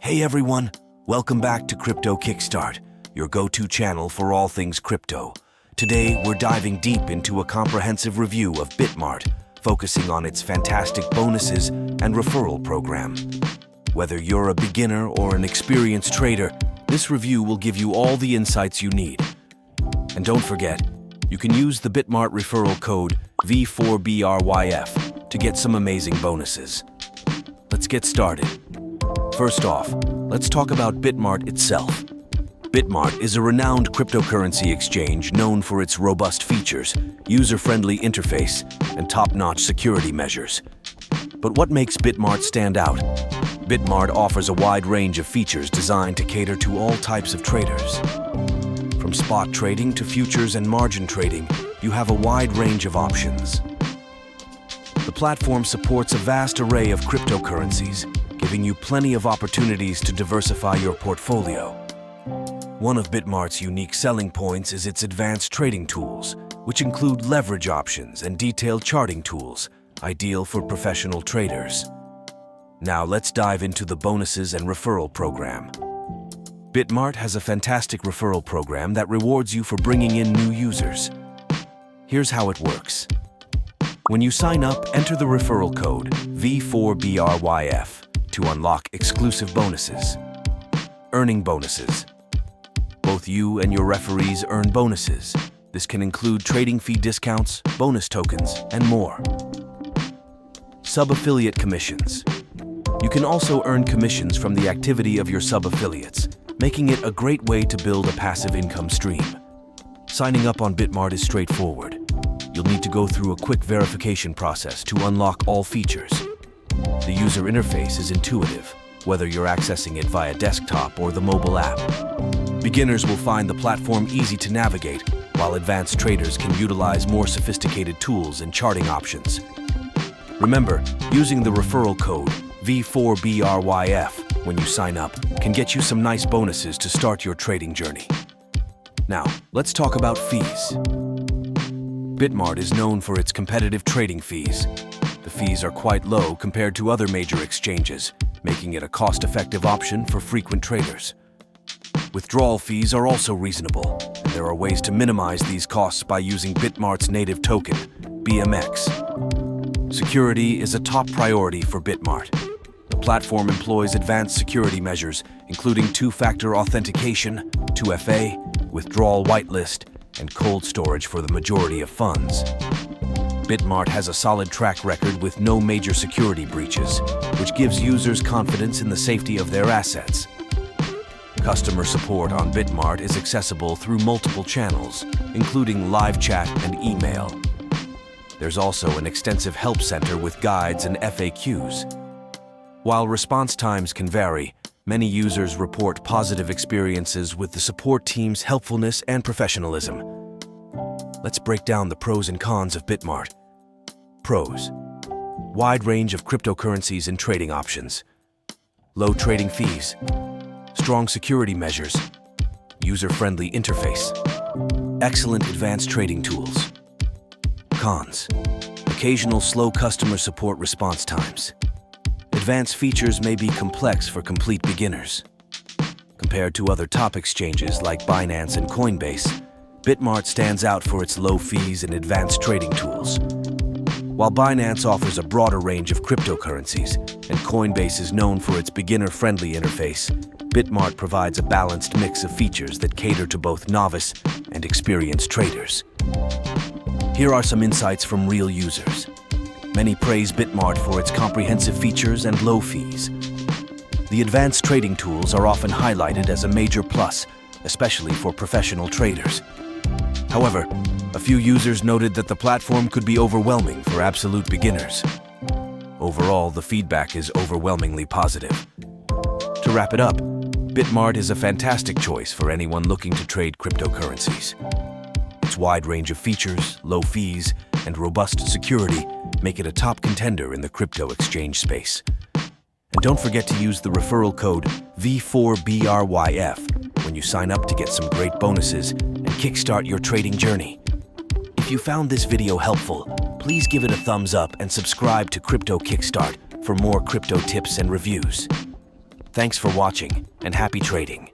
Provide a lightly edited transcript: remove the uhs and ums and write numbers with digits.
Hey everyone, welcome back to Crypto Kickstart, your go-to channel for all things crypto. Today, we're diving deep into a comprehensive review of Bitmart, focusing on its fantastic bonuses and referral program. Whether you're a beginner or an experienced trader, this review will give you all the insights you need. And don't forget, you can use the Bitmart referral code V4BRyF to get some amazing bonuses. Let's get started. First off, let's talk about Bitmart itself. Bitmart is a renowned cryptocurrency exchange known for its robust features, user-friendly interface, and top-notch security measures. But what makes Bitmart stand out? Bitmart offers a wide range of features designed to cater to all types of traders. From spot trading to futures and margin trading, you have a wide range of options. The platform supports a vast array of cryptocurrencies, giving you plenty of opportunities to diversify your portfolio. One of Bitmart's unique selling points is its advanced trading tools, which include leverage options and detailed charting tools, ideal for professional traders. Now let's dive into the bonuses and referral program. Bitmart has a fantastic referral program that rewards you for bringing in new users. Here's how it works. When you sign up, enter the referral code V4BRyF to unlock exclusive bonuses. Earning bonuses. Both you and your referees earn bonuses. This can include trading fee discounts, bonus tokens, and more. Sub-affiliate commissions. You can also earn commissions from the activity of your sub-affiliates, making it a great way to build a passive income stream. Signing up on Bitmart is straightforward. You'll need to go through a quick verification process to unlock all features. The user interface is intuitive, whether you're accessing it via desktop or the mobile app. Beginners will find the platform easy to navigate, while advanced traders can utilize more sophisticated tools and charting options. Remember, using the referral code V4BRyF when you sign up can get you some nice bonuses to start your trading journey. Now, let's talk about fees. Bitmart is known for its competitive trading fees. The fees are quite low compared to other major exchanges, making it a cost-effective option for frequent traders. Withdrawal fees are also reasonable, and there are ways to minimize these costs by using Bitmart's native token, BMX. Security is a top priority for Bitmart. The platform employs advanced security measures, including two-factor authentication, 2FA, withdrawal whitelist, and cold storage for the majority of funds. Bitmart has a solid track record with no major security breaches, which gives users confidence in the safety of their assets. Customer support on Bitmart is accessible through multiple channels, including live chat and email. There's also an extensive help center with guides and FAQs. While response times can vary, many users report positive experiences with the support team's helpfulness and professionalism. Let's break down the pros and cons of Bitmart. Pros: wide range of cryptocurrencies and trading options. Low trading fees. Strong security measures. User-friendly interface. Excellent advanced trading tools. Cons: occasional slow customer support response times. Advanced features may be complex for complete beginners. Compared to other top exchanges like Binance and Coinbase, Bitmart stands out for its low fees and advanced trading tools. While Binance offers a broader range of cryptocurrencies and Coinbase is known for its beginner-friendly interface, Bitmart provides a balanced mix of features that cater to both novice and experienced traders. Here are some insights from real users. Many praise Bitmart for its comprehensive features and low fees. The advanced trading tools are often highlighted as a major plus, especially for professional traders. However, a few users noted that the platform could be overwhelming for absolute beginners. Overall, the feedback is overwhelmingly positive. To wrap it up, Bitmart is a fantastic choice for anyone looking to trade cryptocurrencies. Its wide range of features, low fees, and robust security make it a top contender in the crypto exchange space. And don't forget to use the referral code V4BRyF when you sign up to get some great bonuses and kickstart your trading journey. If you found this video helpful, please give it a thumbs up and subscribe to Crypto Kickstart for more crypto tips and reviews. Thanks for watching, and happy trading.